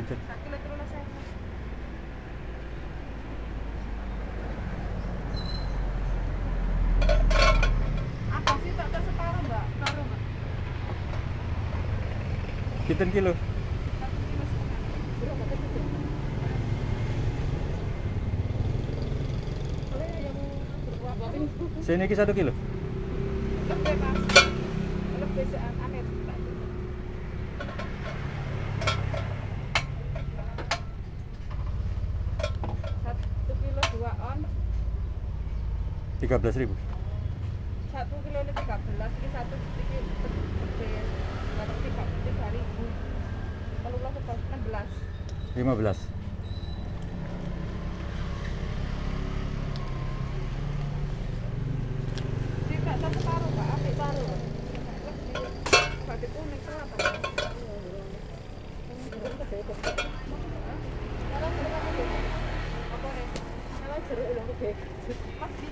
pijet. Sak kilo 13.000. Apa sih tak separuh, Mbak? Separuh, Mbak. Pinten kilo? 1,5 kilo. Belum ada pijet. Boleh yang berbuah ini. Sini ki 1 kilo. Lebih, Mas. Lebih aneh. Kilo 2 on 13.000. 1 kilo ini 13, ini 1 ini gede, berarti 3.000. Kalau lo 16. 15. Tidak tak separuh, Pak, ambil paruh. Bagi kuning kenapa? Apa nih? Kalau jeruk udah gede. Pasti.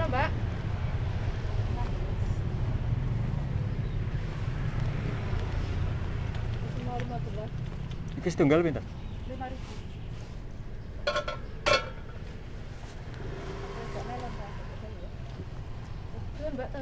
Mbak? Iki setunggal pinten? 5.000. Mbak,